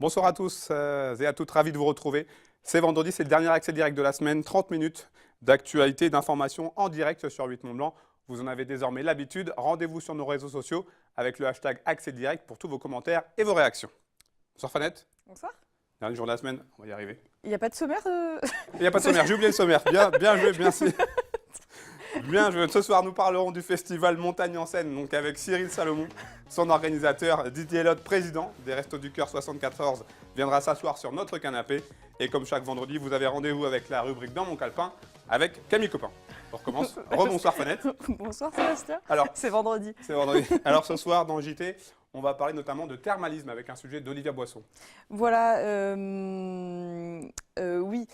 Bonsoir à tous et à toutes, ravi de vous retrouver. C'est vendredi, c'est le dernier accès direct de la semaine, 30 minutes d'actualité, d'information en direct sur 8 Mont Blanc. Vous en avez désormais l'habitude. Rendez-vous sur nos réseaux sociaux avec le hashtag accès direct pour tous vos commentaires et vos réactions. Bonsoir Fanette. Bonsoir. Dernier jour de la semaine, on va y arriver. Il n'y a pas de sommaire Il n'y a pas de sommaire, j'ai oublié le sommaire. Bien joué, merci. Bien joué. Ce soir, nous parlerons du festival Montagne en Seine, donc avec Cyril Salomon, son organisateur, Didier Lotte, président des Restos du Cœur 74, viendra s'asseoir sur notre canapé. Et comme chaque vendredi, vous avez rendez-vous avec la rubrique Dans mon calepin avec Camille Copin. On recommence. Rebonsoir Fanette. Bonsoir Sébastien. Alors, c'est vendredi. C'est vendredi. Alors ce soir, dans le JT, on va parler notamment de thermalisme avec un sujet d'Olivia Boisson. Voilà, oui,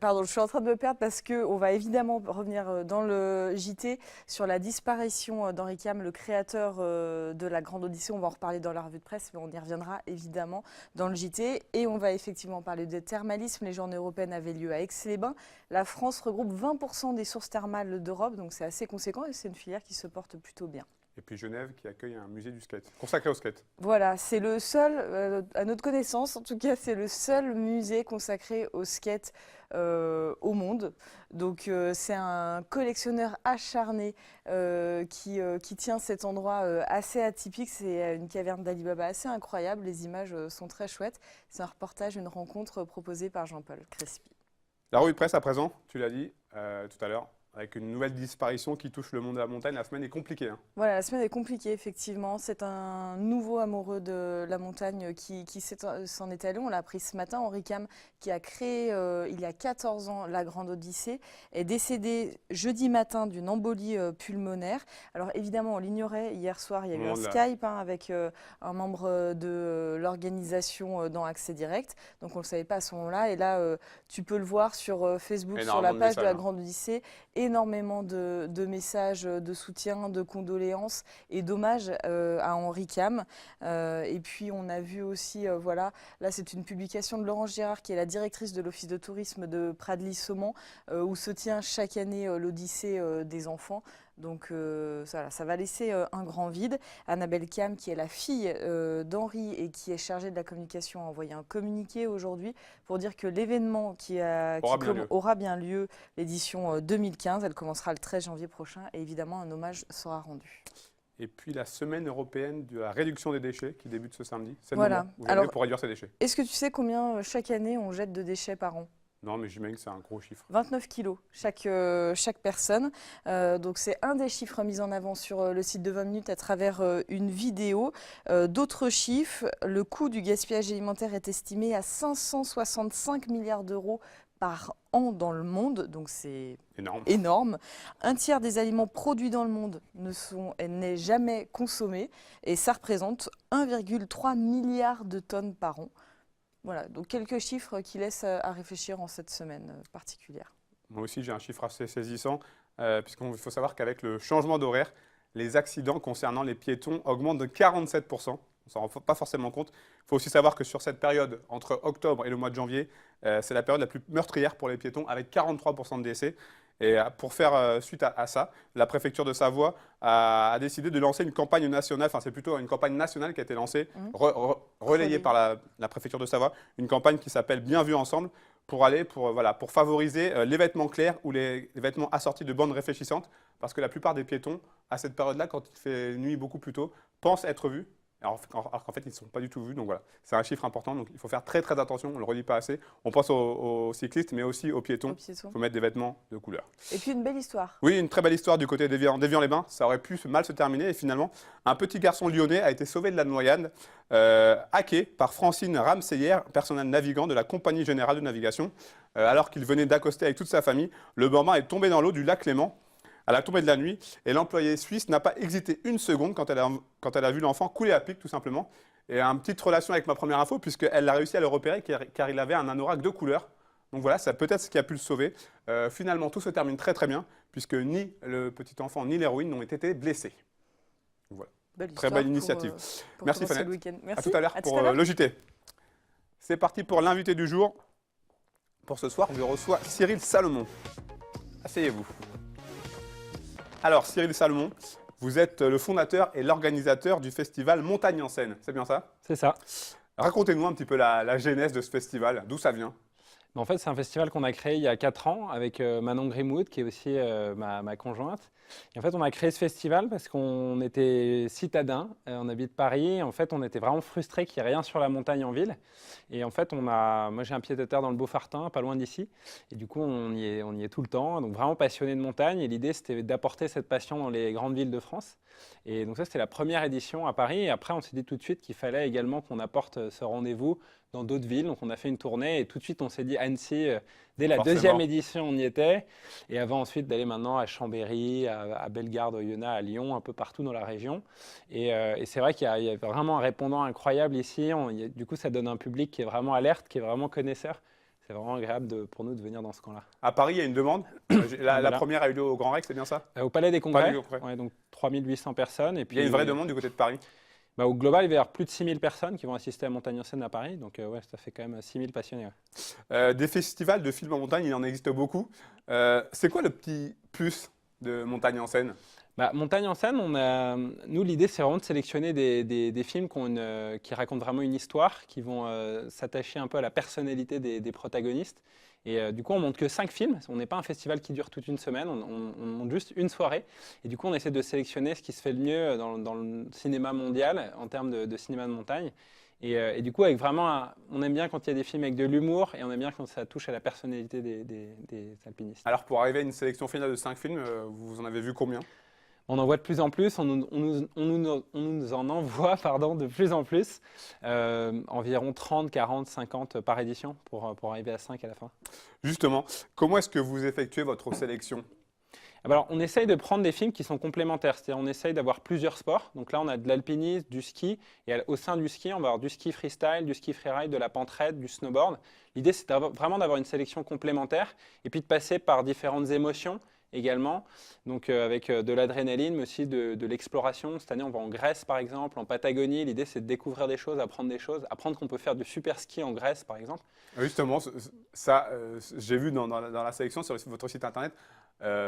pardon, je suis en train de me perdre parce qu'on va évidemment revenir dans le JT sur la disparition d'Henri Cam, le créateur de la Grande Odyssée. On va en reparler dans la revue de presse, mais on y reviendra évidemment dans le JT. Et on va effectivement parler de thermalisme. Les journées européennes avaient lieu à Aix-les-Bains. La France regroupe 20% des sources thermales d'Europe, donc c'est assez conséquent et c'est une filière qui se porte plutôt bien. Et puis Genève qui accueille un musée du skate, consacré au skate. Voilà, c'est le seul, à notre connaissance en tout cas, c'est le seul musée consacré au skate au monde. Donc c'est un collectionneur acharné qui tient cet endroit assez atypique. C'est une caverne d'Ali Baba assez incroyable, les images sont très chouettes. C'est un reportage, une rencontre proposée par Jean-Paul Crespi. La revue de presse à présent, tu l'as dit tout à l'heure, avec une nouvelle disparition qui touche le monde de la montagne. La semaine est compliquée. Hein. Voilà, la semaine est compliquée, effectivement. C'est un nouveau amoureux de la montagne qui s'en est allé. On l'a appris ce matin. Henri Cam, qui a créé il y a 14 ans la Grande Odyssée, est décédé jeudi matin d'une embolie pulmonaire. Alors évidemment, on l'ignorait. Hier soir, il y a eu un Skype avec un membre de l'organisation dans Accès Direct. Donc on ne le savait pas à ce moment-là. Et là, tu peux le voir sur Facebook, sur la page de la Grande Odyssée. Énormément de messages de soutien, de condoléances et d'hommages à Henri Cam. Et puis on a vu aussi, voilà, là c'est une publication de Laurence Girard qui est la directrice de l'Office de tourisme de Pradly-Saumon où se tient chaque année l'Odyssée des enfants. Donc ça va laisser un grand vide. Annabelle Cam, qui est la fille d'Henri et qui est chargée de la communication, a envoyé un communiqué aujourd'hui pour dire que l'événement qui aura bien lieu, l'édition 2015, elle commencera le 13 janvier prochain et évidemment un hommage sera rendu. Et puis la semaine européenne de la réduction des déchets qui débute ce samedi. C'est voilà. le moment pour réduire ces déchets. Est-ce que tu sais combien chaque année on jette de déchets par an ? Non, mais j'imagine que c'est un gros chiffre. 29 kilos chaque personne. Donc c'est un des chiffres mis en avant sur le site de 20 minutes à travers une vidéo. D'autres chiffres, le coût du gaspillage alimentaire est estimé à 565 milliards d'euros par an dans le monde, donc c'est énorme. Un tiers des aliments produits dans le monde n'est jamais consommé et ça représente 1,3 milliard de tonnes par an. Voilà, donc quelques chiffres qui laissent à réfléchir en cette semaine particulière. Moi aussi, j'ai un chiffre assez saisissant, puisqu'il faut savoir qu'avec le changement d'horaire, les accidents concernant les piétons augmentent de 47%. On ne s'en rend pas forcément compte. Il faut aussi savoir que sur cette période, entre octobre et le mois de janvier, c'est la période la plus meurtrière pour les piétons, avec 43% de décès. Et pour faire suite à ça, la préfecture de Savoie a décidé de lancer une campagne nationale, enfin c'est plutôt une campagne nationale qui a été lancée, relayée par la préfecture de Savoie, une campagne qui s'appelle Bien vu ensemble, pour favoriser les vêtements clairs ou les vêtements assortis de bandes réfléchissantes, parce que la plupart des piétons, à cette période-là, quand il fait nuit beaucoup plus tôt, pensent être vus. Alors qu'en fait, ils ne sont pas du tout vus. Donc voilà, c'est un chiffre important. Donc il faut faire très très attention. On ne le redit pas assez. On pense aux cyclistes, mais aussi aux piétons. Il faut mettre des vêtements de couleur. Et puis une belle histoire. Oui, une très belle histoire du côté d'Évian-les-Bains. Ça aurait pu mal se terminer. Et finalement, un petit garçon lyonnais a été sauvé de la noyade, hacké par Francine Ramseyer, personnel navigant de la Compagnie Générale de Navigation. Alors qu'il venait d'accoster avec toute sa famille, le bambin est tombé dans l'eau du lac Léman à la tombée de la nuit, et l'employé suisse n'a pas hésité une seconde quand elle a vu l'enfant couler à pic, tout simplement. Et une petite relation avec ma première info, puisqu'elle a réussi à le repérer, car il avait un anorak de couleur. Donc voilà, c'est peut-être ce qui a pu le sauver. Finalement, tout se termine très très bien, puisque ni le petit enfant ni l'héroïne n'ont été blessés. Voilà. Très belle initiative. Merci Fanette. Merci. À tout à l'heure pour le JT. C'est parti pour l'invité du jour. Pour ce soir, je reçois Cyril Salomon. Asseyez-vous. Alors, Cyril Salomon, vous êtes le fondateur et l'organisateur du festival Montagne en Seine, c'est bien ça? C'est ça. Racontez-nous un petit peu la genèse de ce festival, d'où ça vient. En fait, c'est un festival qu'on a créé il y a 4 ans avec Manon Grimwood, qui est aussi ma conjointe. Et en fait, on a créé ce festival parce qu'on était citadins, on habite Paris. En fait, on était vraiment frustrés qu'il n'y ait rien sur la montagne en ville. Et en fait, moi j'ai un pied-à-terre dans le Beaufortain, pas loin d'ici. Et du coup, on y est tout le temps. Donc vraiment passionné de montagne. Et l'idée, c'était d'apporter cette passion dans les grandes villes de France. Et donc ça, c'était la première édition à Paris. Et après, on s'est dit tout de suite qu'il fallait également qu'on apporte ce rendez-vous dans d'autres villes. Donc on a fait une tournée et tout de suite, on s'est dit Annecy, dès la Forcément. deuxième édition, on y était. Et avant ensuite d'aller maintenant à Chambéry, à Bellegarde, Oyonnax, à Lyon, un peu partout dans la région. Et c'est vrai qu'il y a vraiment un répondant incroyable ici. Du coup, ça donne un public qui est vraiment alerte, qui est vraiment connaisseur. C'est vraiment agréable pour nous de venir dans ce camp-là. À Paris, il y a une demande. La Voilà. première a eu lieu au Grand Rex, c'est bien ça? Au Palais des Congrès, Palais des Congrès. ouais, donc 3800 personnes. Et Il y a une vraie demande du côté de Paris. Au global, il va y avoir plus de 6000 personnes qui vont assister à Montagne en Seine à Paris. Donc, ouais, ça fait quand même 6000 passionnés. Ouais. Des festivals de films en montagne, il en existe beaucoup. C'est quoi le petit plus de Montagne en Seine? Montagne en Seine, nous, l'idée, c'est vraiment de sélectionner des films qui racontent vraiment une histoire, qui vont s'attacher un peu à la personnalité des protagonistes. Et du coup, on monte que 5 films. On n'est pas un festival qui dure toute une semaine, on monte juste une soirée. Et du coup, on essaie de sélectionner ce qui se fait le mieux dans le cinéma mondial, en termes de cinéma de montagne. Et du coup, on aime bien quand il y a des films avec de l'humour, et on aime bien quand ça touche à la personnalité des alpinistes. Alors, pour arriver à une sélection finale de 5 films, vous en avez vu combien? On en voit de plus en plus, on nous en envoie de plus en plus, environ 30, 40, 50 par édition pour arriver à 5 à la fin. Justement, comment est-ce que vous effectuez votre sélection? Alors, on essaye de prendre des films qui sont complémentaires, c'est-à-dire on essaye d'avoir plusieurs sports. Donc là, on a de l'alpinisme, du ski, et au sein du ski, on va avoir du ski freestyle, du ski freeride, de la pente raide, du snowboard. L'idée, c'est vraiment d'avoir une sélection complémentaire et puis de passer par différentes émotions également, donc avec de l'adrénaline, mais aussi de l'exploration. Cette année, on va en Grèce, par exemple, en Patagonie. L'idée, c'est de découvrir des choses, apprendre qu'on peut faire du super ski en Grèce, par exemple. Justement, ça, j'ai vu dans la sélection sur votre site internet,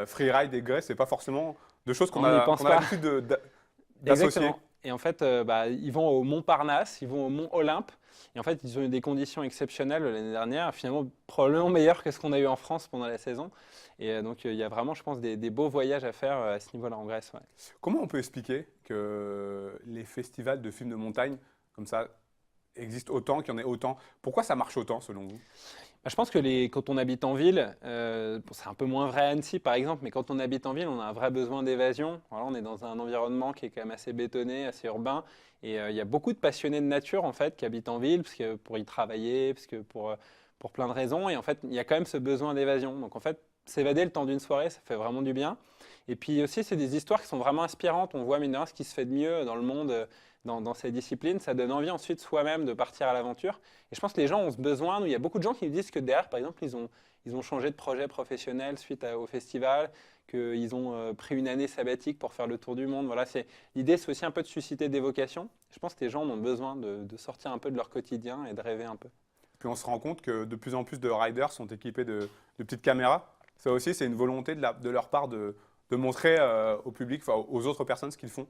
freeride et Grèce, c'est pas forcément deux choses qu'on On n'y a pense pas. l'habitude d'associer. Exactement. Et en fait, ils vont au Mont Parnasse, ils vont au Mont Olympe. Et en fait, ils ont eu des conditions exceptionnelles l'année dernière, finalement probablement meilleures que ce qu'on a eu en France pendant la saison. Et donc, il y a vraiment, je pense, des beaux voyages à faire à ce niveau-là en Grèce. Ouais. Comment on peut expliquer que les festivals de films de montagne, comme ça, existent autant, qu'il y en ait autant? Pourquoi ça marche autant, selon vous? Je pense que quand on habite en ville, c'est un peu moins vrai à Annecy par exemple, mais quand on habite en ville, on a un vrai besoin d'évasion. Voilà, on est dans un environnement qui est quand même assez bétonné, assez urbain, et il y a beaucoup de passionnés de nature en fait qui habitent en ville, parce que pour y travailler, parce que pour plein de raisons, et en fait il y a quand même ce besoin d'évasion. Donc en fait, s'évader le temps d'une soirée, ça fait vraiment du bien. Et puis aussi, c'est des histoires qui sont vraiment inspirantes. On voit mine de rien ce qui se fait de mieux dans le monde. Dans ces disciplines, ça donne envie ensuite soi-même de partir à l'aventure. Et je pense que les gens ont ce besoin. Il y a beaucoup de gens qui nous disent que derrière, par exemple, ils ont changé de projet professionnel suite au festival, qu'ils ont pris une année sabbatique pour faire le tour du monde. Voilà, l'idée, c'est aussi un peu de susciter des vocations. Je pense que les gens ont besoin de sortir un peu de leur quotidien et de rêver un peu. Puis on se rend compte que de plus en plus de riders sont équipés de petites caméras. Ça aussi, c'est une volonté de leur part de montrer au public, enfin, aux autres personnes ce qu'ils font.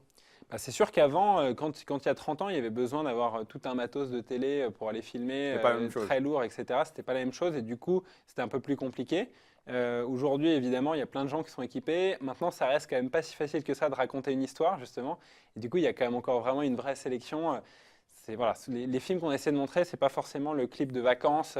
C'est sûr qu'avant, quand il y a 30 ans, il y avait besoin d'avoir tout un matos de télé pour aller filmer, Pas la même chose. très lourd, etc. C'était pas la même chose et du coup, c'était un peu plus compliqué. Aujourd'hui, évidemment, il y a plein de gens qui sont équipés. Maintenant, ça reste quand même pas si facile que ça de raconter une histoire, justement. Et du coup, il y a quand même encore vraiment une vraie sélection. Voilà, les films qu'on essaie de montrer, c'est pas forcément le clip de vacances.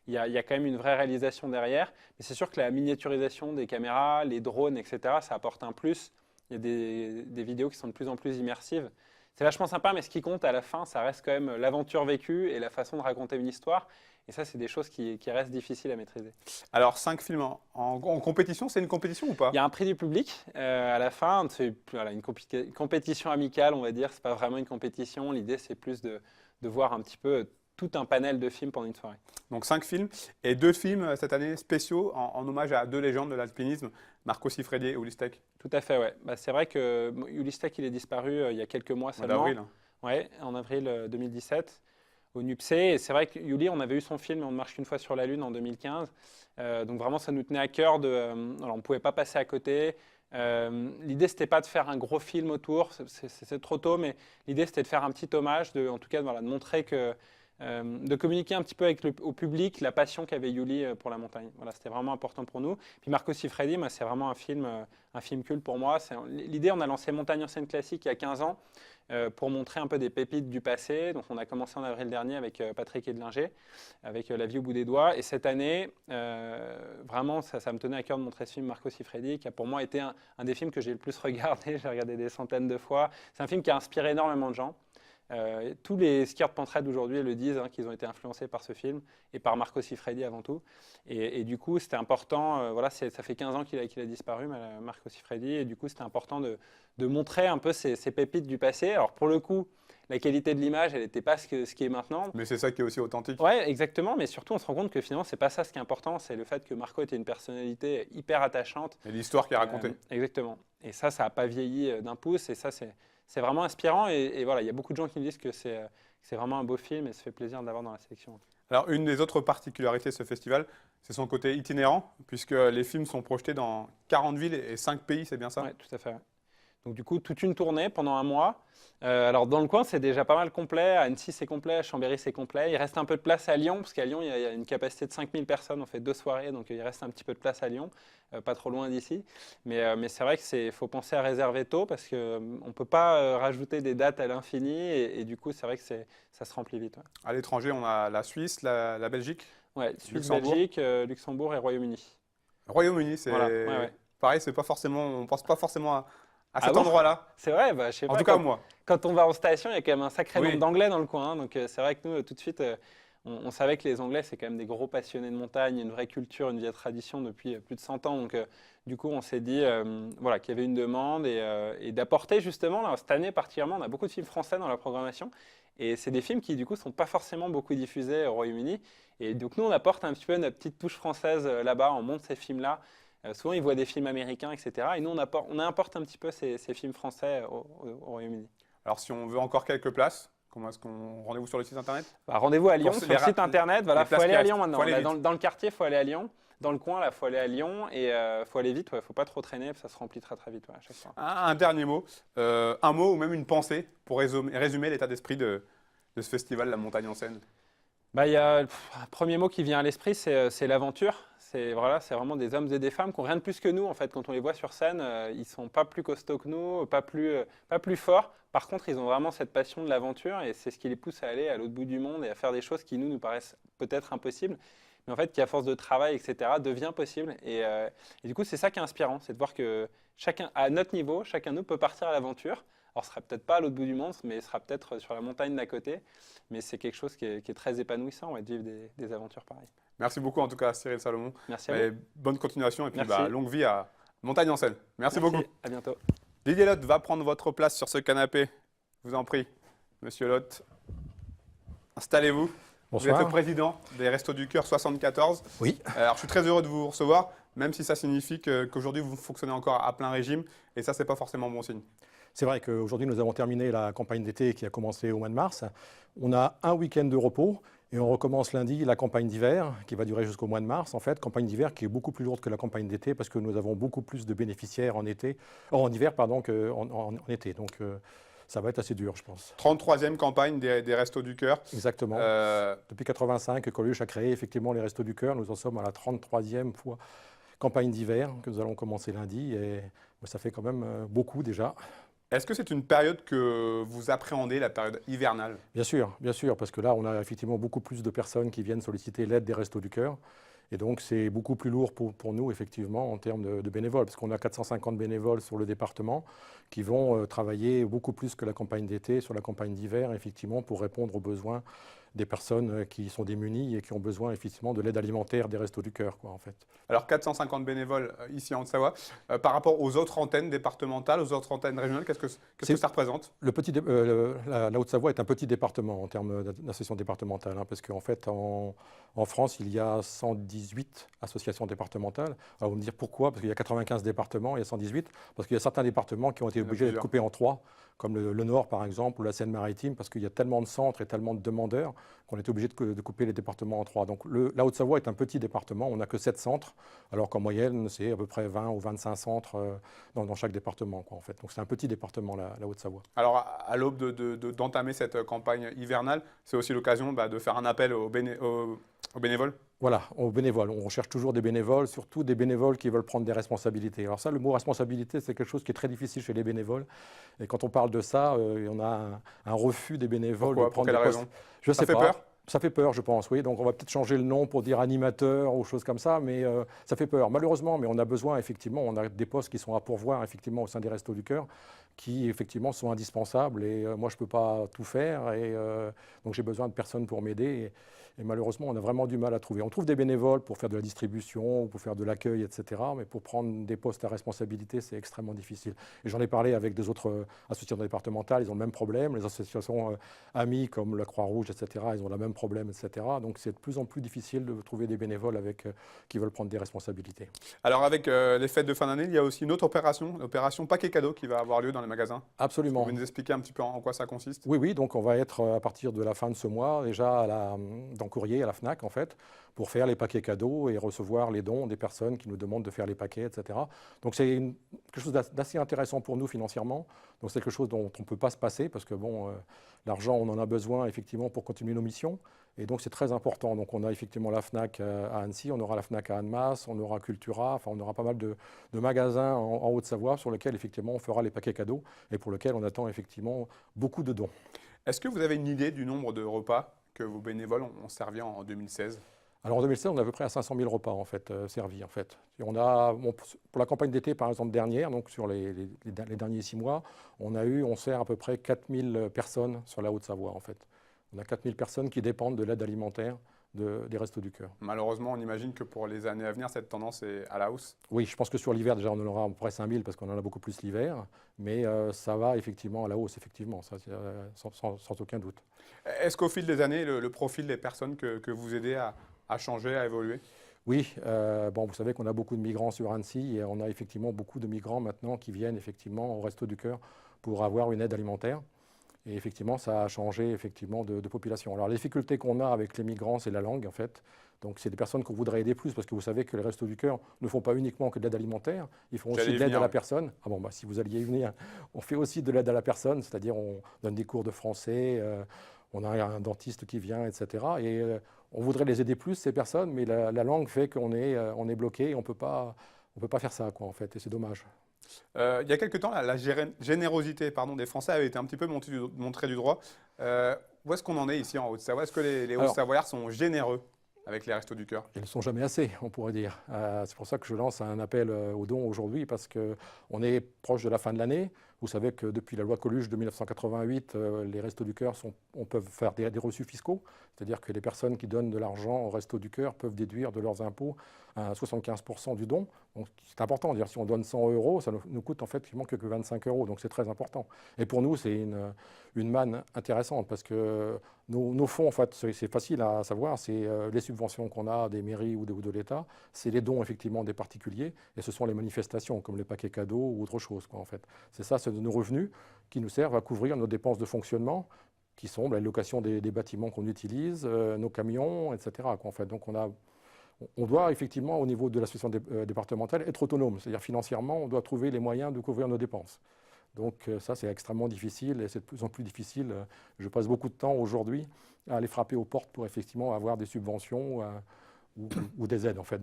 Il y a quand même une vraie réalisation derrière. Mais c'est sûr que la miniaturisation des caméras, les drones, etc., ça apporte un plus. Il y a des vidéos qui sont de plus en plus immersives. C'est vachement sympa, mais ce qui compte à la fin, ça reste quand même l'aventure vécue et la façon de raconter une histoire. Et ça, c'est des choses qui restent difficiles à maîtriser. Alors, 5 films en compétition, c'est une compétition ou pas? Il y a un prix du public à la fin. C'est une compétition amicale, on va dire. Ce n'est pas vraiment une compétition. L'idée, c'est plus de voir un petit peu tout un panel de films pendant une soirée. Donc 5 films et 2 films cette année spéciaux en hommage à 2 légendes de l'alpinisme, Marco Siffredi et Ueli Steck. Tout à fait, ouais. C'est vrai que Ueli Steck, il est disparu il y a quelques mois seulement. En avril. Ouais, en avril 2017 au NUPC. Et c'est vrai que Ueli, on avait eu son film On ne marche qu'une fois sur la Lune en 2015. Donc vraiment, ça nous tenait à cœur. Alors, on ne pouvait pas passer à côté. L'idée, c'était pas de faire un gros film autour, c'est trop tôt, mais l'idée, c'était de faire un petit hommage, en tout cas, voilà, de montrer que de communiquer un petit peu au public la passion qu'avait Yuli pour la montagne. Voilà, c'était vraiment important pour nous. Puis Marco Siffredi, moi, c'est vraiment un film culte pour moi. L'idée, on a lancé Montagne en scène classique il y a 15 ans pour montrer un peu des pépites du passé. Donc on a commencé en avril dernier avec Patrick Edlinger, avec La vie au bout des doigts. Et cette année, vraiment, ça me tenait à cœur de montrer ce film Marco Siffredi, qui a pour moi été un des films que j'ai le plus regardé. J'ai regardé des centaines de fois. C'est un film qui a inspiré énormément de gens. Tous les skieurs de Pentraide aujourd'hui le disent, qu'ils ont été influencés par ce film et par Marco Siffredi avant tout. Et du coup, c'était important. Voilà, ça fait 15 ans qu'il a disparu, Marco Siffredi. Et du coup, c'était important de montrer un peu ces pépites du passé. Alors, pour le coup, la qualité de l'image, elle n'était pas ce qui est maintenant. Mais c'est ça qui est aussi authentique. Ouais, exactement. Mais surtout, on se rend compte que finalement, c'est pas ça ce qui est important. C'est le fait que Marco était une personnalité hyper attachante. Et l'histoire qui est racontée. Exactement. Et ça n'a pas vieilli d'un pouce. Et ça, c'est vraiment inspirant. Et voilà, il y a beaucoup de gens qui me disent que c'est vraiment un beau film et ça fait plaisir de l'avoir dans la sélection. Alors, une des autres particularités de ce festival, c'est son côté itinérant, puisque les films sont projetés dans 40 villes et 5 pays, c'est bien ça? Oui, tout à fait. Donc du coup, toute une tournée pendant un mois. Alors dans le coin, c'est déjà pas mal complet. À Annecy, c'est complet. À Chambéry, c'est complet. Il reste un peu de place à Lyon, parce qu'à Lyon, il y a une capacité de 5000 personnes. On fait 2 soirées, donc il reste un petit peu de place à Lyon, pas trop loin d'ici. Mais c'est vrai qu'il faut penser à réserver tôt, parce qu'on ne peut pas rajouter des dates à l'infini. Et du coup, c'est vrai que ça se remplit vite. Ouais. À l'étranger, on a la Suisse, la Belgique. Ouais, Suisse, Luxembourg. Belgique, Luxembourg et Royaume-Uni. Royaume-Uni, c'est Voilà, ouais. pareil, c'est pas forcément, on pense pas forcément à Ah cet bon? endroit-là. C'est vrai, je sais En pas. tout cas, moi. Quand on va en station, il y a quand même un sacré Oui. nombre d'Anglais dans le coin. Donc c'est vrai que nous, tout de suite, on savait que les Anglais, c'est quand même des gros passionnés de montagne, une vraie culture, une vieille tradition depuis plus de 100 ans. Donc du coup, on s'est dit voilà, qu'il y avait une demande et d'apporter justement, là, cette année particulièrement, on a beaucoup de films français dans la programmation. Et c'est des films qui, du coup, ne sont pas forcément beaucoup diffusés au Royaume-Uni. Et donc nous, on apporte un petit peu notre petite touche française là-bas, on monte ces films-là. Souvent, ils voient des films américains, etc. Et nous, on importe un petit peu ces films français au Royaume-Uni. Alors, si on veut encore quelques places, comment est-ce qu'on rendez-vous sur le site internet? Rendez-vous à Lyon, Pour sur le site internet. Voilà, il faut aller à Lyon maintenant. Faut aller Là, vite. dans le quartier, il faut aller à Lyon. Dans le coin, il faut aller à Lyon. Et il faut aller vite, il ne faut pas trop traîner, ça se remplit très très vite à chaque fois. Un dernier mot, un mot ou même une pensée pour résumer l'état d'esprit de ce festival, la montagne en scène. Il y a un premier mot qui vient à l'esprit, c'est l'aventure. C'est vraiment des hommes et des femmes qui n'ont rien de plus que nous. En fait, quand on les voit sur scène, ils ne sont pas plus costauds que nous, pas plus forts. Par contre, ils ont vraiment cette passion de l'aventure et c'est ce qui les pousse à aller à l'autre bout du monde et à faire des choses qui nous paraissent peut-être impossibles, mais en fait, qui à force de travail, etc., devient possible. Et du coup, c'est ça qui est inspirant, c'est de voir que chacun, à notre niveau, chacun de nous peut partir à l'aventure. Alors, ce ne sera peut-être pas à l'autre bout du monde, mais ce sera peut-être sur la montagne d'à côté. Mais c'est quelque chose qui est très épanouissant, de vivre des aventures pareilles. Merci beaucoup en tout cas, Cyril Salomon. Merci à vous. Et bonne continuation et puis Merci. longue vie à Montagne en scène. Merci beaucoup. À bientôt. Didier Lotte va prendre votre place sur ce canapé. Je vous en prie, Monsieur Lotte. Installez-vous. Vous Bonsoir. êtes le président des Restos du Cœur 74. Oui. Alors, je suis très heureux de vous recevoir, même si ça signifie qu'aujourd'hui, vous fonctionnez encore à plein régime. Et ça, ce n'est pas forcément bon signe. C'est vrai qu'aujourd'hui, nous avons terminé la campagne d'été qui a commencé au mois de mars. On a un week-end de repos et on recommence lundi la campagne d'hiver qui va durer jusqu'au mois de mars. En fait, campagne d'hiver qui est beaucoup plus lourde que la campagne d'été parce que nous avons beaucoup plus de bénéficiaires en hiver qu'en été. Donc, ça va être assez dur, je pense. 33e campagne des Restos du Cœur. Exactement. Depuis 1985, Coluche a créé effectivement les Restos du Cœur. Nous en sommes à la 33e fois campagne d'hiver que nous allons commencer lundi et ça fait quand même beaucoup déjà. Est-ce que c'est une période que vous appréhendez, la période hivernale? Bien sûr, parce que là, on a effectivement beaucoup plus de personnes qui viennent solliciter l'aide des Restos du Cœur. Et donc, c'est beaucoup plus lourd pour nous, effectivement, en termes de bénévoles, parce qu'on a 450 bénévoles sur le département qui vont travailler beaucoup plus que la campagne d'été, sur la campagne d'hiver, effectivement, pour répondre aux besoins des personnes qui sont démunies et qui ont besoin, effectivement, de l'aide alimentaire des Restos du Cœur, en fait. Alors, 450 bénévoles ici en Haute-Savoie. Par rapport aux autres antennes départementales, aux autres antennes régionales, qu'est-ce que ça représente? La Haute-Savoie est un petit département en termes d'associations départementales, parce qu'en fait, en France, il y a 118 associations départementales. Alors, vous me dire pourquoi? Parce qu'il y a 95 départements, il y a 118. Parce qu'il y a certains départements qui ont été obligés d'être coupés en 3, comme le Nord, par exemple, ou la Seine-Maritime, parce qu'il y a tellement de centres et tellement de demandeurs qu'on était obligé de couper les départements en 3. Donc la Haute-Savoie est un petit département, on n'a que 7 centres, alors qu'en moyenne, c'est à peu près 20 ou 25 centres dans chaque département, quoi, en fait. Donc c'est un petit département, la Haute-Savoie. Alors, à l'aube d'entamer cette campagne hivernale, c'est aussi l'occasion de faire un appel aux bénévoles. Voilà, aux bénévoles. On recherche toujours des bénévoles, surtout des bénévoles qui veulent prendre des responsabilités. Alors ça, le mot responsabilité, c'est quelque chose qui est très difficile chez les bénévoles. Et quand on parle de ça, on a un refus des bénévoles Pourquoi? de prendre Pour quelle des postes. raison? Je Ça sais fait pas. peur? Ça fait peur, je pense, oui. Donc on va peut-être changer le nom pour dire animateur ou choses comme ça, mais ça fait peur. Malheureusement, mais on a besoin, effectivement, on a des postes qui sont à pourvoir, effectivement, au sein des Restos du Cœur, qui, effectivement, sont indispensables. Et moi, je ne peux pas tout faire. Et donc j'ai besoin de personnes pour m'aider. Et malheureusement, on a vraiment du mal à trouver. On trouve des bénévoles pour faire de la distribution, pour faire de l'accueil, etc. Mais pour prendre des postes à responsabilité, c'est extrêmement difficile. Et j'en ai parlé avec des autres associations départementales, ils ont le même problème. Les associations amies comme la Croix-Rouge, etc., ils ont le même problème, etc. Donc c'est de plus en plus difficile de trouver des bénévoles qui veulent prendre des responsabilités. Alors, avec les fêtes de fin d'année, il y a aussi une autre opération, l'opération Paquet Cadeau, qui va avoir lieu dans les magasins. Absolument. Vous pouvez nous expliquer un petit peu en quoi ça consiste? Oui, oui, donc on va être à partir de la fin de ce mois déjà dans le courrier à la FNAC en fait, pour faire les paquets cadeaux et recevoir les dons des personnes qui nous demandent de faire les paquets, etc. Donc c'est quelque chose d'assez intéressant pour nous financièrement. Donc c'est quelque chose dont on ne peut pas se passer parce que bon, l'argent on en a besoin effectivement pour continuer nos missions. Et donc c'est très important. Donc on a effectivement la FNAC à Annecy, on aura la FNAC à Annemasse, on aura Cultura, enfin on aura pas mal de magasins en Haute-Savoie sur lesquels effectivement on fera les paquets cadeaux et pour lesquels on attend effectivement beaucoup de dons. Est-ce que vous avez une idée du nombre de repas que vos bénévoles ont servi en 2016? Alors en 2016, on est à peu près à 500 000 repas en fait, servis en fait. Et on a, bon, pour la campagne d'été par exemple dernière, donc sur les derniers 6 mois, on sert à peu près 4000 personnes sur la Haute-Savoie en fait. On a 4000 personnes qui dépendent de l'aide alimentaire des Restos du Cœur. Malheureusement, on imagine que pour les années à venir, cette tendance est à la hausse. Oui, je pense que sur l'hiver, déjà, on en aura à peu près 5000 parce qu'on en a beaucoup plus l'hiver. Mais ça va effectivement à la hausse, effectivement, ça, sans aucun doute. Est-ce qu'au fil des années, le profil des personnes que vous aidez a changé, a évolué? Oui, bon, vous savez qu'on a beaucoup de migrants sur Annecy et on a effectivement beaucoup de migrants maintenant qui viennent effectivement au Resto du Cœur pour avoir une aide alimentaire. Et effectivement, ça a changé effectivement de population. Alors, la difficulté qu'on a avec les migrants, c'est la langue, en fait. Donc, c'est des personnes qu'on voudrait aider plus, parce que vous savez que les Restos du Cœur ne font pas uniquement que de l'aide alimentaire, ils font aussi de l'aide à la personne. Ah bon, bah, si vous alliez y venir, on fait aussi de l'aide à la personne, c'est-à-dire on donne des cours de français, on a un dentiste qui vient, etc. Et on voudrait les aider plus, ces personnes, mais la langue fait qu'on est bloqué et on peut pas faire ça, quoi, en fait, et c'est dommage. Il y a quelque temps, la générosité des Français avait été un petit peu montrée du doigt. Où est-ce qu'on en est ici en Haute-Savoie? Est-ce que les Haute-Savoyards sont généreux avec les Restos du Cœur? Ils ne sont jamais assez, on pourrait dire. C'est pour ça que je lance un appel aux dons aujourd'hui, parce qu'on est proche de la fin de l'année. Vous savez que depuis la loi Coluche de 1988, les Restos du Cœur peuvent faire des reçus fiscaux, c'est-à-dire que les personnes qui donnent de l'argent aux Restos du Cœur peuvent déduire de leurs impôts 75% du don. Donc c'est important, dire si on donne 100 €, ça nous coûte en fait que 25 €, donc c'est très important. Et pour nous, c'est une manne intéressante, parce que nos fonds, en fait, c'est facile à savoir, c'est les subventions qu'on a des mairies ou de l'État, c'est les dons effectivement des particuliers, et ce sont les manifestations comme les paquets cadeaux ou autre chose, quoi, en fait. C'est ça, c'est nos revenus qui nous servent à couvrir nos dépenses de fonctionnement, qui sont la location des bâtiments qu'on utilise, nos camions, etc., quoi, en fait. Donc on doit effectivement, au niveau de l'association départementale, être autonome, c'est-à-dire financièrement, on doit trouver les moyens de couvrir nos dépenses. Donc ça, c'est extrêmement difficile et c'est de plus en plus difficile. Je passe beaucoup de temps aujourd'hui à aller frapper aux portes pour effectivement avoir des subventions ou des aides, en fait.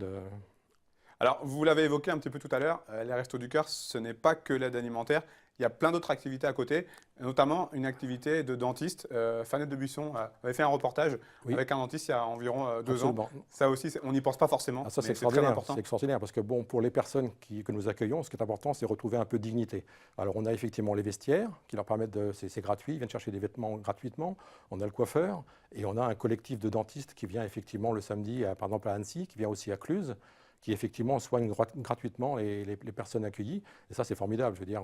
Alors, vous l'avez évoqué un petit peu tout à l'heure, les Restos du Cœur, ce n'est pas que l'aide alimentaire. Il y a plein d'autres activités à côté, notamment une activité de dentiste. Fanette de Buisson avait fait un reportage avec un dentiste il y a environ 2 ans. Ça aussi, on n'y pense pas forcément, ça, mais c'est très important. C'est extraordinaire parce que bon, pour les personnes que nous accueillons, ce qui est important, c'est retrouver un peu de dignité. Alors, on a effectivement les vestiaires qui leur permettent c'est gratuit, ils viennent chercher des vêtements gratuitement. On a le coiffeur et on a un collectif de dentistes qui vient effectivement le samedi, par exemple à Annecy, qui vient aussi à Cluse, qui effectivement soigne gratuitement les personnes accueillies. Et ça, c'est formidable. Je veux dire,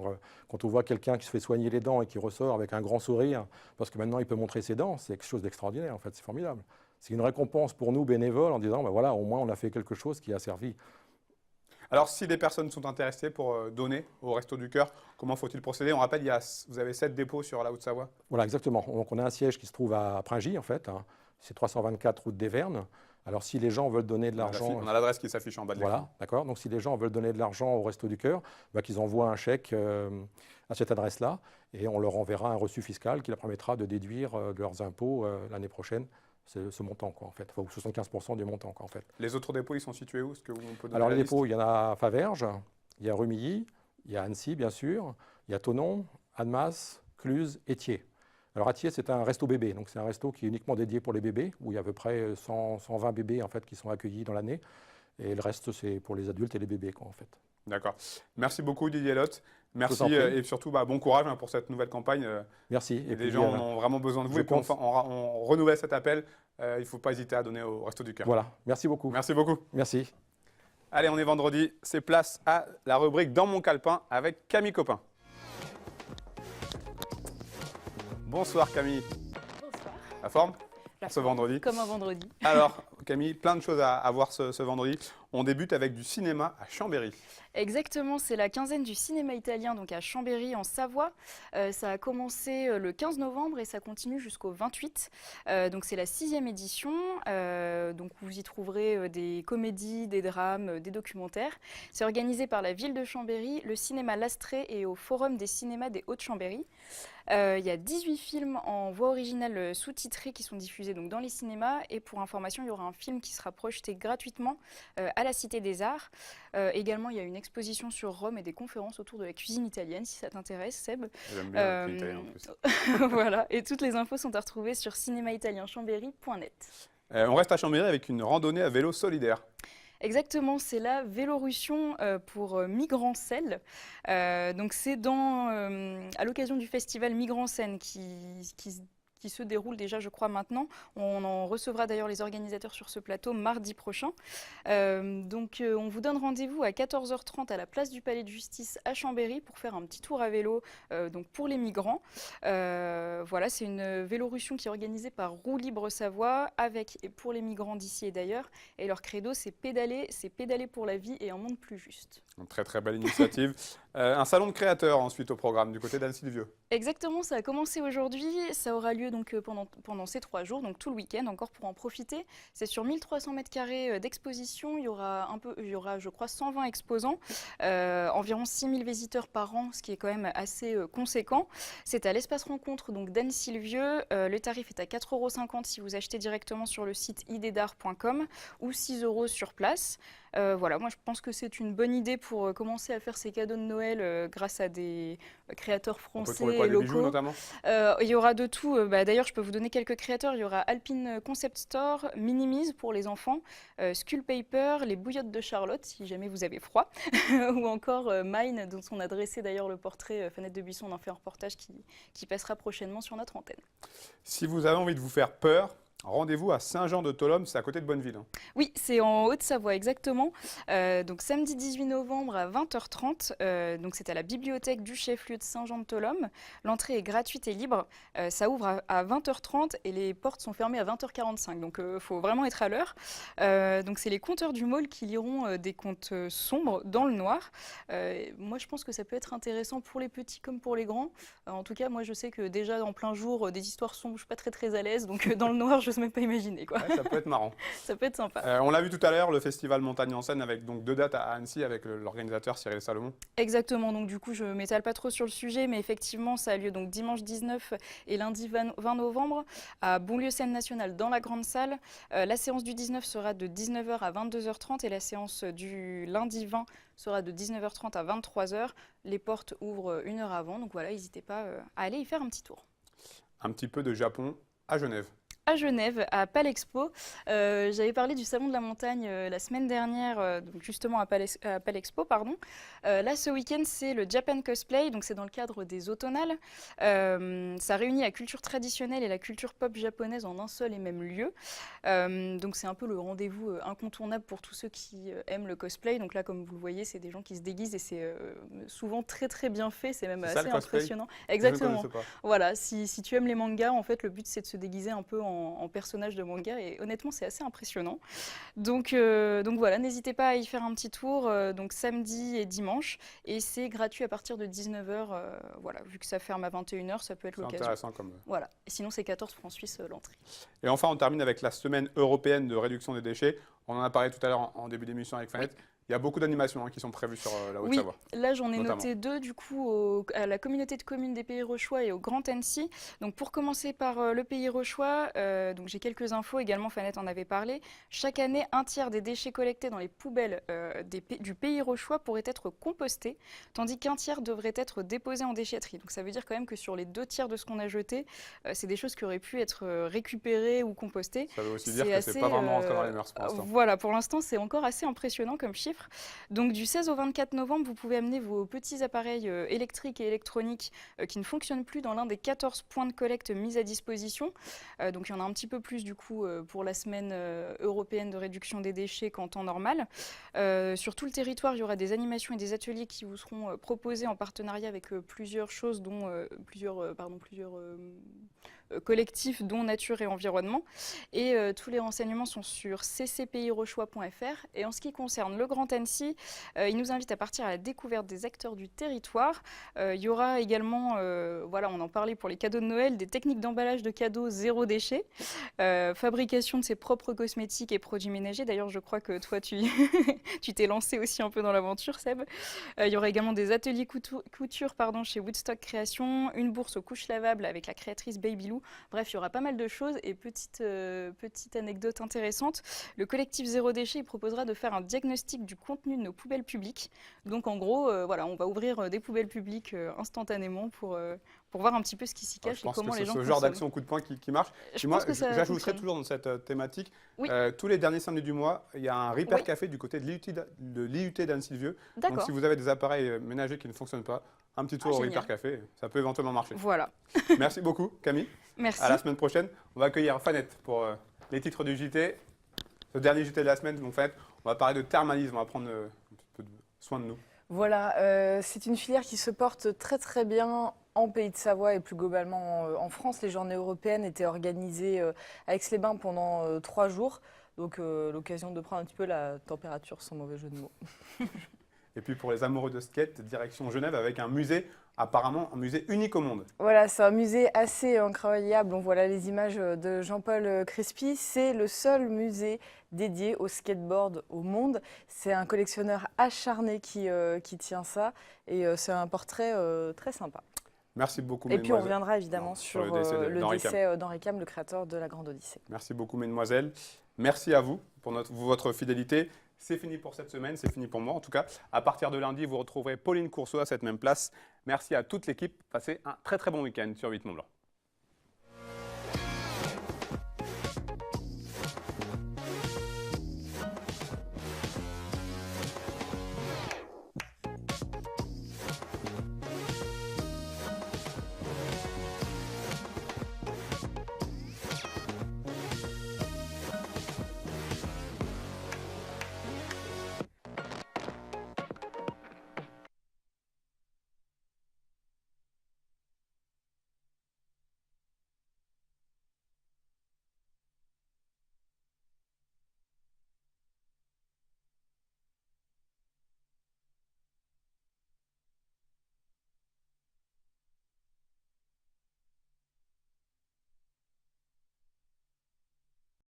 quand on voit quelqu'un qui se fait soigner les dents et qui ressort avec un grand sourire, parce que maintenant il peut montrer ses dents, c'est quelque chose d'extraordinaire, en fait, c'est formidable. C'est une récompense pour nous, bénévoles, en disant, ben voilà, au moins on a fait quelque chose qui a servi. Alors, si les personnes sont intéressées pour donner au Resto du Cœur, comment faut-il procéder? On rappelle, vous avez 7 dépôts sur la Haute-Savoie. Voilà, exactement. Donc, on a un siège qui se trouve à Pringy, en fait, c'est 324 route des Vernes. Alors, si les gens veulent donner de l'argent... On a l'adresse qui s'affiche en bas de l'écran. Voilà, d'accord. Donc, si les gens veulent donner de l'argent au Resto du Cœur, qu'ils envoient un chèque à cette adresse-là et on leur enverra un reçu fiscal qui leur permettra de déduire de leurs impôts l'année prochaine ce montant, quoi, en fait. Enfin, ou 75% du montant, quoi, en fait. Les autres dépôts, ils sont situés où? Est-ce qu'on peut donner Alors, la les liste? dépôts, il y en a à Faverges, il y a Rumilly, il y a Annecy, bien sûr, il y a Thonon, Annemasse, Cluses et Thiers. Alors, à Thiers, c'est un resto bébé. Donc, c'est un resto qui est uniquement dédié pour les bébés, où il y a à peu près 120 bébés, en fait, qui sont accueillis dans l'année. Et le reste, c'est pour les adultes et les bébés, quoi, en fait. D'accord. Merci beaucoup, Didier Lotte. Merci t'en prie. et surtout, bon courage pour cette nouvelle campagne. Merci. Et les gens ont vraiment besoin de vous. Et puis, on renouvelle cet appel. Il ne faut pas hésiter à donner au Resto du Cœur. Voilà. Merci beaucoup. Merci beaucoup. Merci. Allez, on est vendredi. C'est place à la rubrique Dans mon calepin avec Camille Copin. Bonsoir Camille. Bonsoir. La forme La ce forme, vendredi? Comme un vendredi. Alors, Camille, plein de choses à voir ce vendredi. On débute avec du cinéma à Chambéry. Exactement, c'est la quinzaine du cinéma italien, donc à Chambéry en Savoie. Ça a commencé le 15 novembre et ça continue jusqu'au 28. Donc c'est la 6e édition. Donc vous y trouverez des comédies, des drames, des documentaires. C'est organisé par la ville de Chambéry, le cinéma L'Astrée et au Forum des cinémas des Hauts-de-Chambéry. Il y a 18 films en voix originale sous-titrés qui sont diffusés donc, dans les cinémas. Et pour information, il y aura un film qui sera projeté gratuitement à la Cité des Arts. Également, il y a une exposition sur Rome et des conférences autour de la cuisine italienne, si ça t'intéresse, Seb. J'aime bien le italien en plus. Voilà, et toutes les infos sont à retrouver sur cinémaitalienchambéry.net. On reste à Chambéry avec une randonnée à vélo solidaire. Exactement, c'est la Vélorussion pour Migrants Selle. Donc c'est à l'occasion du festival Migrants Seine qui se déroule déjà, je crois, maintenant. On en recevra d'ailleurs les organisateurs sur ce plateau mardi prochain. On vous donne rendez-vous à 14h30 à la place du Palais de Justice à Chambéry pour faire un petit tour à vélo donc pour les migrants. Voilà, c'est une Vélorussion qui est organisée par Roue Libre Savoie avec et pour les migrants d'ici et d'ailleurs. Et leur credo, c'est pédaler pour la vie et un monde plus juste. Une très très belle initiative. Un salon de créateurs ensuite au programme du côté d'Annecy-le-Vieux. Exactement, ça a commencé aujourd'hui. Ça aura lieu donc pendant ces 3 jours, donc tout le week-end encore pour en profiter. C'est sur 1300 m² d'exposition. Il y aura je crois 120 exposants, environ 6000 visiteurs par an, ce qui est quand même assez conséquent. C'est à l'espace rencontre donc d'Annecy-le-Vieux. Le tarif est à 4,50 € si vous achetez directement sur le site idedar.com ou 6 € sur place. Voilà, moi je pense que c'est une bonne idée pour commencer à faire ses cadeaux de Noël grâce à des créateurs français On peut trouver quoi, et des locaux. bijoux notamment? Il y aura de tout. D'ailleurs, je peux vous donner quelques créateurs. Il y aura Alpine Concept Store, Minimise pour les enfants, Skull Paper, les bouillottes de Charlotte, si jamais vous avez froid, ou encore Mine, dont on a dressé d'ailleurs le portrait. Fenêtre de Buisson, on en fait un reportage qui passera prochainement sur notre antenne. Si vous avez envie de vous faire peur, rendez-vous à Saint-Jean-de-Tholome, c'est à côté de Bonneville. Oui, c'est en Haute-Savoie, exactement. Donc samedi 18 novembre à 20h30. Donc c'est à la bibliothèque du chef-lieu de Saint-Jean-de-Tholome. L'entrée est gratuite et libre. Ça ouvre à 20h30 et les portes sont fermées à 20h45. Donc il faut vraiment être à l'heure. Donc c'est les conteurs du Maule qui liront des contes sombres dans le noir. Moi, je pense que ça peut être intéressant pour les petits comme pour les grands. En tout cas, moi, je sais que déjà en plein jour, des histoires sombres, je ne suis pas très très à l'aise. Donc dans le noir, je n'ose même pas imaginer, quoi. Ouais, ça peut être marrant. Ça peut être sympa. On l'a vu tout à l'heure, le festival Montagne en Seine avec donc 2 dates à Annecy avec l'organisateur Cyril Salomon. Exactement, donc du coup je ne m'étale pas trop sur le sujet, mais effectivement ça a lieu donc dimanche 19 et lundi 20 novembre à Bonlieu Scène Nationale dans la grande salle. La séance du 19 sera de 19h à 22h30 et la séance du lundi 20 sera de 19h30 à 23h. Les portes ouvrent 1 heure avant, donc voilà, n'hésitez pas à aller y faire un petit tour. Un petit peu de Japon à Genève. À Genève, à Palexpo. J'avais parlé du Salon de la Montagne la semaine dernière, donc justement à Palexpo, pardon. Là, ce week-end, c'est le Japan Cosplay, donc c'est dans le cadre des Automnales. Ça réunit la culture traditionnelle et la culture pop japonaise en un seul et même lieu. Donc c'est un peu le rendez-vous incontournable pour tous ceux qui aiment le cosplay. Donc là, comme vous le voyez, c'est des gens qui se déguisent et c'est souvent très très bien fait. C'est même C'est ça, assez le cosplay ? impressionnant. Je ne Exactement. connaissais pas. Voilà, si tu aimes les mangas, en fait, le but c'est de se déguiser un peu en en personnage de manga et honnêtement c'est assez impressionnant. Donc voilà, n'hésitez pas à y faire un petit tour, donc samedi et dimanche, et c'est gratuit à partir de 19 h. Voilà, vu que ça ferme à 21 h, ça peut être C'est l'occasion. intéressant comme. Voilà, et sinon c'est 14 francs suisses l'entrée. Et enfin, on termine avec la semaine européenne de réduction des déchets. On en a parlé tout à l'heure en début d'émission avec Fanette. Il y a beaucoup d'animations qui sont prévues sur la Oui, Haute-Savoie. là j'en ai notamment. noté 2 du coup à la communauté de communes des Pays Rochois et au Grand Annecy. Donc pour commencer par le Pays Rochois, donc j'ai quelques infos également, Fanette en avait parlé. Chaque année, un tiers des déchets collectés dans les poubelles du Pays Rochois pourraient être compostés, tandis qu'un tiers devrait être déposé en déchetterie. Donc ça veut dire quand même que sur les 2 tiers de ce qu'on a jeté, c'est des choses qui auraient pu être récupérées ou compostées. Ça veut aussi dire que c'est pas vraiment rentré dans les mœurs pour l'instant. Voilà, pour l'instant c'est encore assez impressionnant comme chiffre. Donc du 16 au 24 novembre, vous pouvez amener vos petits appareils électriques et électroniques qui ne fonctionnent plus dans l'un des 14 points de collecte mis à disposition. Donc il y en a un petit peu plus du coup pour la semaine européenne de réduction des déchets qu'en temps normal. Sur tout le territoire, il y aura des animations et des ateliers qui vous seront proposés en partenariat avec plusieurs choses, dont plusieurs collectifs, dont nature et environnement. Et tous les renseignements sont sur ccpayrochois.fr. Et en ce qui concerne le Grand Annecy, il nous invite à partir à la découverte des acteurs du territoire. Il y aura également, voilà, on en parlait pour les cadeaux de Noël, des techniques d'emballage de cadeaux zéro déchet, fabrication de ses propres cosmétiques et produits ménagers. D'ailleurs, je crois que toi, tu t'es lancé aussi un peu dans l'aventure, Seb. Il y aura également des ateliers couture chez Woodstock Création, une bourse aux couches lavables avec la créatrice Babylou. Bref, il y aura pas mal de choses. Et petite anecdote intéressante, le collectif Zéro Déchet il proposera de faire un diagnostic du contenu de nos poubelles publiques. Donc en gros, voilà, on va ouvrir des poubelles publiques instantanément pour voir un petit peu ce qui s'y cache et comment les gens c'est ce consomment. genre d'action coup de poing qui marche. Je Et moi, pense que ça j'ajouterais fonctionne. toujours dans cette thématique, Oui. tous les derniers samedis du mois, il y a un Repair Oui. Café du côté de l'IUT d'Annecy-le-Vieux. Donc D'accord. si vous avez des appareils ménagers qui ne fonctionnent pas, un petit tour au génial. Repair Café, ça peut éventuellement marcher. Voilà. Merci beaucoup Camille. Merci. À la semaine prochaine. On va accueillir Fanette pour les titres du JT. Le dernier JT de la semaine. Donc Fanette, on va parler de thermalisme, on va prendre un petit peu de soin de nous. Voilà, c'est une filière qui se porte très très bien en Pays de Savoie et plus globalement en France. Les journées européennes étaient organisées à Aix-les-Bains pendant 3 jours. Donc l'occasion de prendre un petit peu la température sans mauvais jeu de mots. Et puis pour les amoureux de skate, direction Genève avec un musée, apparemment un musée unique au monde. Voilà, c'est un musée assez incroyable. Donc voilà les images de Jean-Paul Crespi. C'est le seul musée dédié au skateboard au monde. C'est un collectionneur acharné qui tient ça. Et c'est un portrait très sympa. Merci beaucoup, Et puis on mesdemoiselles. reviendra évidemment sur le d'Henri décès d'Henri Cam, le créateur de la Grande Odyssée. Merci beaucoup, mesdemoiselles. Merci à vous pour votre fidélité. C'est fini pour cette semaine, c'est fini pour moi en tout cas. À partir de lundi, vous retrouverez Pauline Courceau à cette même place. Merci à toute l'équipe. Passez un très très bon week-end sur 8 Mont Blanc.